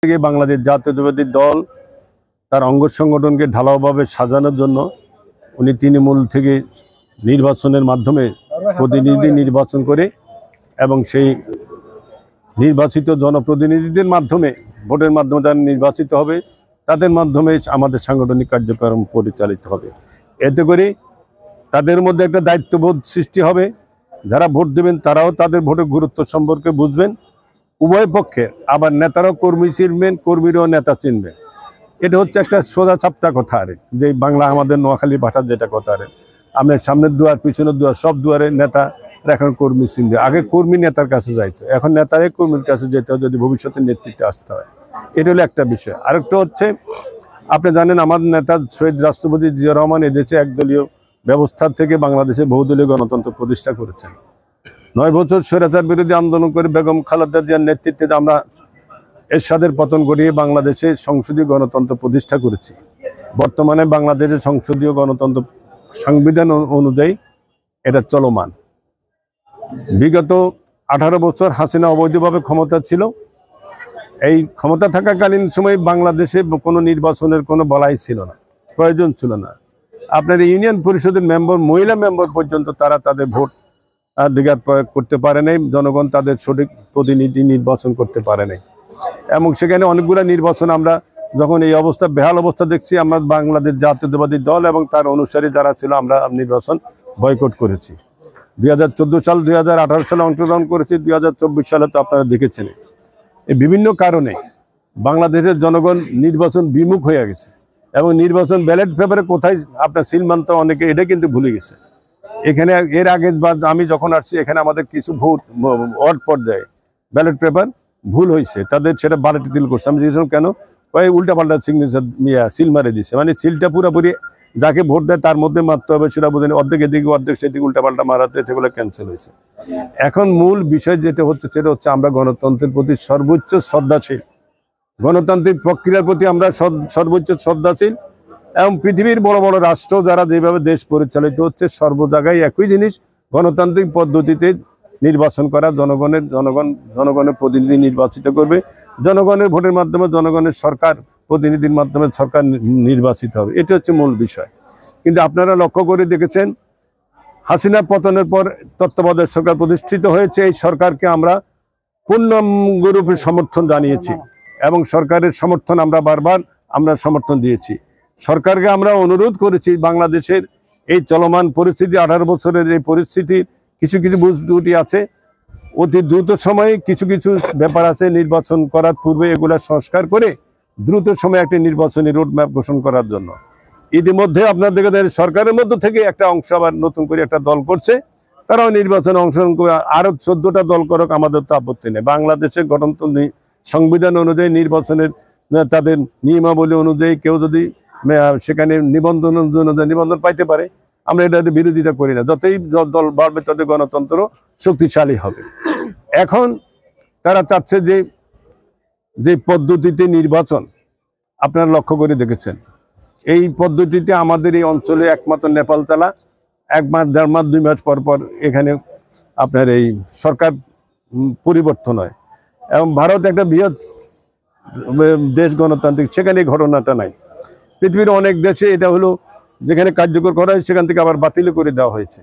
থেকে বাংলাদেশ জাতীয়তাবাদী দল তার অঙ্গ সংগঠনকে ঢালাওভাবে সাজানোর জন্য উনি তৃণমূল থেকে নির্বাচনের মাধ্যমে প্রতিনিধি নির্বাচন করে এবং সেই নির্বাচিত জনপ্রতিনিধিদের মাধ্যমে ভোটের মাধ্যমে যারা নির্বাচিত হবে তাদের মাধ্যমে আমাদের সাংগঠনিক কার্যক্রম পরিচালিত হবে। এতে করে তাদের মধ্যে একটা দায়িত্ববোধ সৃষ্টি হবে। যারা ভোট দেবেন তারাও তাদের ভোটের গুরুত্ব সম্পর্কে বুঝবেন। উভয় পক্ষে আবার নেতারাও কর্মী চিনবেন, কর্মীরাও নেতা চিনবেন। এটা হচ্ছে একটা সোজা চাপটা কথা আর যে বাংলা আমাদের নোয়াখালী ভাষার যেটা কথা আর আপনার সামনের দুয়ার পিছনের দুয়ার সব দুয়ারে নেতা এখন কর্মী চিনবে। আগে কর্মী নেতার কাছে যাইতো, এখন নেতারাই কর্মীর কাছে যেতে হয় যদি ভবিষ্যতে নেতৃত্বে আসতে হয়। এটা হলো একটা বিষয়। আরেকটা হচ্ছে আপনি জানেন আমাদের নেতা শহীদ রাষ্ট্রপতি জিয়াউর রহমান এদেশে একদলীয় ব্যবস্থা থেকে বাংলাদেশে বহুদলীয় গণতন্ত্র প্রতিষ্ঠা করেছেন। 9 বছর স্বৈরাচার বিরোধী আন্দোলন করে বেগম খালেদা জিয়ার নেতৃত্বে আমরা এরশাদের পতন ঘটিয়ে বাংলাদেশে সংসদীয় গণতন্ত্র প্রতিষ্ঠা করেছি। বর্তমানে বাংলাদেশের সংসদীয় গণতন্ত্র সংবিধান অনুযায়ী এটা চলমান। বিগত 18 বছর হাসিনা অবৈধভাবে ক্ষমতা ছিল। এই ক্ষমতা থাকাকালীন সময় বাংলাদেশে কোনো নির্বাচনের কোনো বলাই ছিল না, প্রয়োজন ছিল না। আপনার ইউনিয়ন পরিষদের মেম্বার, মহিলা মেম্বার পর্যন্ত তারা তাদের ভোট অধিকার প্রয়োগ করতে পারে নাই। জনগণ তাদের সঠিক প্রতিনিধি নির্বাচন করতে পারে নাই এবং সেখানে অনেকগুলো নির্বাচন আমরা যখন এই অবস্থা বেহাল অবস্থা দেখছি, আমরা বাংলাদেশ জাতীয়তাবাদী দল এবং তার অনুসারী যারা ছিল আমরা নির্বাচন বয়কট করেছি। 2014 সাল 2018 সালে অংশগ্রহণ করেছি, 2024 সালে তো আপনারা দেখেছেন। এই বিভিন্ন কারণে বাংলাদেশের জনগণ নির্বাচন বিমুখ হয়ে গেছে এবং নির্বাচন ব্যালট পেপারে কোথায় আপনার সিলমান্ত অনেকে এটা কিন্তু ভুলে গেছে। এখানে এর আগে আমি যখন আসছি এখানে আমাদের কিছু ভোট ওয়ার্ড পর্যায়ে ব্যালট পেপার ভুল হয়েছে, তাদের সেটা বালতিল করছে। আমি জিজ্ঞেস কেন, ওই উল্টাপাল্টা সিগনেচার সিল মারে দিচ্ছে, মানে সিলটা পুরোপুরি যাকে ভোট দেয় তার মধ্যে মারতে হবে সেটা বোঝেনি, অর্ধেক এদিকে অর্ধেক সেদিকে উল্টাপাল্টা মারাতে সেগুলো ক্যান্সেল হয়েছে। এখন মূল বিষয় যেটা হচ্ছে সেটা হচ্ছে আমরা গণতন্ত্রের প্রতি সর্বোচ্চ শ্রদ্ধাশীল, গণতান্ত্রিক প্রক্রিয়ার প্রতি আমরা সর্বোচ্চ শ্রদ্ধাশীল এবং পৃথিবীর বড় বড় রাষ্ট্র যারা যেভাবে দেশ পরিচালিত হচ্ছে সর্ব জায়গায় একই জিনিস, গণতান্ত্রিক পদ্ধতিতে নির্বাচন করা, জনগণের প্রতিনিধি নির্বাচিত করবে, জনগণের ভোটের মাধ্যমে জনগণের সরকার প্রতিনিধির মাধ্যমে সরকার নির্বাচিত হবে। এটা হচ্ছে মূল বিষয়। কিন্তু আপনারা লক্ষ্য করে দেখেছেন হাসিনা পতনের পর তত্ত্বাবধায়ক সরকার প্রতিষ্ঠিত হয়েছে। এই সরকারকে আমরা পূর্ণরূপে সমর্থন জানিয়েছি এবং সরকারের সমর্থন আমরা বারবার সমর্থন দিয়েছি। সরকারকে আমরা অনুরোধ করেছি বাংলাদেশের এই চলমান পরিস্থিতি, 18 বছরের এই পরিস্থিতির কিছু কিছু বুঝ ত্রুটি আছে, অতি দ্রুত সময়ে কিছু কিছু ব্যাপার আছে নির্বাচন করার পূর্বে এগুলা সংস্কার করে দ্রুত সময়ে একটি নির্বাচনী রোডম্যাপ ঘোষণা করার জন্য। ইতিমধ্যে আপনার দেখেন সরকারের মধ্য থেকে একটা অংশ আবার নতুন করে একটা দল করছে, তারাও নির্বাচনে অংশগ্রহণ করে। আরো 14টা দল করুক, আমাদের তো আপত্তি নেই। বাংলাদেশের গণতন্ত্র সংবিধান অনুযায়ী নির্বাচনের তাদের নিয়মাবলী অনুযায়ী কেউ যদি সেখানে নিবন্ধন পাইতে পারে, আমরা এটা বিরোধিতা করি না। যতই দল বাড়বে ততই গণতন্ত্র শক্তিশালী হবে। এখন তারা চাচ্ছে যে পদ্ধতিতে নির্বাচন আপনারা লক্ষ্য করে দেখেছেন, এই পদ্ধতিতে আমাদের এই অঞ্চলে একমাত্র নেপালতলা 1 মাস 1.5 মাস 2 মাস পর পর এখানে আপনার এই সরকার পরিবর্তন হয় এবং ভারত একটা বৃহৎ দেশ গণতান্ত্রিক, সেখানে এই ঘটনাটা নাই। পৃথিবীর অনেক দেশে এটা হলো যেখানে কার্যকর করা হয় সেখান থেকে আবার বাতিল করে দেওয়া হয়েছে।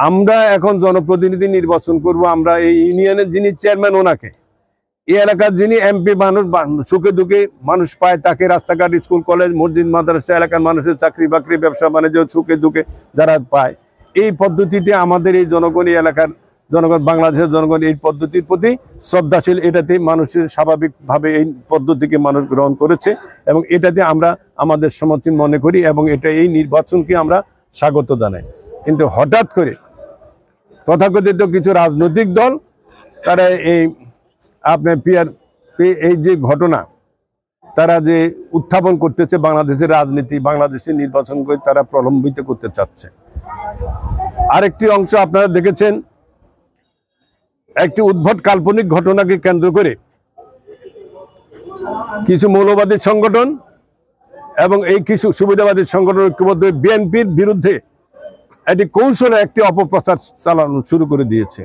আমরা এখন জনপ্রতিনিধি নির্বাচন করব, আমরা এই ইউনিয়নের যিনি চেয়ারম্যান ওনাকে, এই এলাকার যিনি এমপি, মানুষ সুখে দুঃখে মানুষ পায় তাকে, রাস্তাঘাট স্কুল কলেজ মসজিদ মাদ্রাসা এলাকার মানুষের চাকরি বাকরি ব্যবসা বাণিজ্য সুখে দুঃখে যারা পায়, এই পদ্ধতিতে আমাদের এই জনগণ, এই এলাকার জনগণ, বাংলাদেশের জনগণ এই পদ্ধতির প্রতি শ্রদ্ধাশীল। এটাতে মানুষের স্বাভাবিকভাবে এই পদ্ধতিকে মানুষ গ্রহণ করেছে এবং এটাতে আমরা আমাদের সমর্থন মনে করি এবং এই নির্বাচনকে আমরা স্বাগত জানাই। কিন্তু হঠাৎ করে তথাকথিত কিছু রাজনৈতিক দল তারা এই আপনার এই যে ঘটনা তারা যে উত্থাপন করতেছে, বাংলাদেশের রাজনীতি, বাংলাদেশের নির্বাচন করে তারা প্রলম্বিত করতে চাচ্ছে। আরেকটি অংশ আপনারা দেখেছেন, একটি উদ্ভট কাল্পনিক ঘটনাকে কেন্দ্র করে কিছু মৌলবাদী সংগঠন এবং এই কিছু সুবিধাবাদী সংগঠন ঐক্যবদ্ধ বিএনপির বিরুদ্ধে একটি কৌশলে একটি অপপ্রচার চালানো শুরু করে দিয়েছে।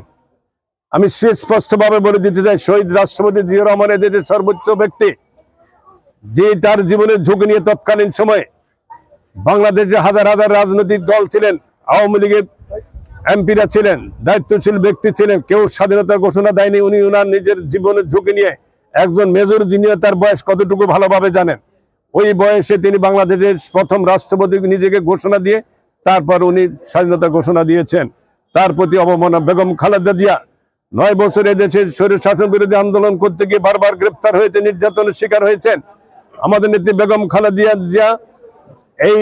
আমি স্পষ্টভাবে বলে দিতে চাই, শহীদ রাষ্ট্রপতি জিয়াউর রহমান এদেশের সর্বোচ্চ ব্যক্তি, যে তার জীবনের ঝুঁকি নিয়ে তৎকালীন সময়ে বাংলাদেশে হাজার হাজার রাজনৈতিক দল ছিলেন, আওয়ামী লীগের এমপিরা ছিলেন, দায়িত্বশীল ব্যক্তি ছিলেন, কেউ স্বাধীনতার ঘোষণা দেয়নি। উনি ওনার নিজের জীবনের ঝুঁকি নিয়ে, একজন মেজর যিনি তার বয়স কতটুকু ভালোভাবে জানেন, ওই বয়সে তিনি বাংলাদেশের প্রথম রাষ্ট্রপতি নিজেকে ঘোষণা দিয়ে তারপর উনি স্বাধীনতা ঘোষণা দিয়েছেন। তার প্রতি অবমাননা। বেগম খালেদা জিয়া 9 বছর এদেশে স্বৈর শাসন বিরোধী আন্দোলন করতে গিয়ে বারবার গ্রেপ্তার হয়েছে, নির্যাতনের শিকার হয়েছেন। আমাদের নেত্রী বেগম খালেদা জিয়া এই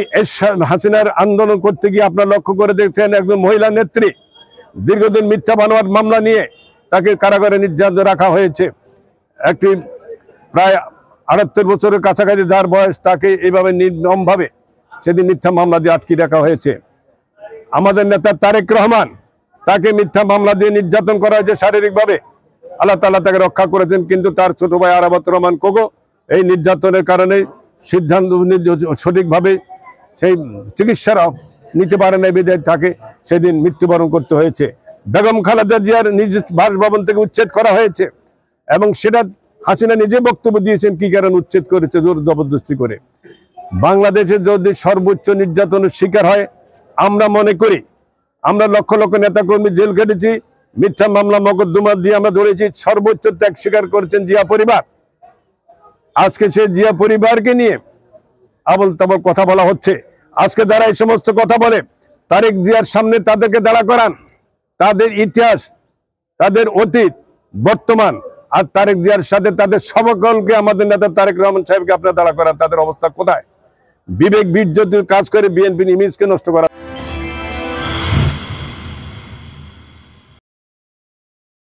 হাসিনার আন্দোলন করতে গিয়ে আপনারা লক্ষ্য করে দেখছেন, একজন মহিলা নেত্রী দীর্ঘদিন মিথ্যা বানোয়াট মামলা নিয়ে তাকে কারাগারে নির্যাতন রাখা হয়েছে। একটি প্রায় 78 বছরের কাছাকাছি যার বয়স, তাকে এইভাবে নির্মমভাবে সেদিন মিথ্যা মামলা দিয়ে আটকে রাখা হয়েছে। আমাদের নেতা তারেক রহমান, তাকে মিথ্যা মামলা দিয়ে নির্যাতন করা হয়েছে শারীরিকভাবে। আল্লাহ তাআলা তাকে রক্ষা করেছেন, কিন্তু তার ছোট ভাই আরাফাত রহমান কোকো এই নির্যাতনের কারণে সিদ্ধান্ত সঠিকভাবে সেই চিকিৎসার নিতে পারে না, বিধায় তাকে সেদিন মৃত্যুবরণ করতে হয়েছে। বেগম খালেদা জিয়ার নিজ বাসভবন থেকে উচ্ছেদ করা হয়েছে, এবং সেটা হাসিনা নিজে বক্তব্য দিয়েছেন কি কারণে উচ্ছেদ করেছে, জোর জবরদস্তি করে। বাংলাদেশে যদি সর্বোচ্চ নির্যাতনের শিকার হয়, আমরা মনে করি, আমরা লক্ষ লক্ষ নেতাকর্মী জেল খেটেছি, মিথ্যা মামলা মকদ্দমা দিয়ে আমরা ধরেছি, সর্বোচ্চ ত্যাগ স্বীকার করেছেন জিয়া পরিবার। আজকে সেই জিয়া পরিবারকে নিয়ে আবল তাবল কথা বলা হচ্ছে। আজকে যারা এই সমস্ত কথা বলে, তারেক জিয়ার সামনে তাদেরকে দাঁড়া করান, তাদের ইতিহাস, তাদের অতীত, বর্তমান আর তারেক জিয়ার সাথে তাদের সকলকে, আমাদের নেতা তারেক রহমান সাহেবকে আপনারা দাঁড়া করান, তাদের অবস্থা কোথায়? বিবেক বিরোধী কাজ করে বিএনপির ইমেজকে নষ্ট করা।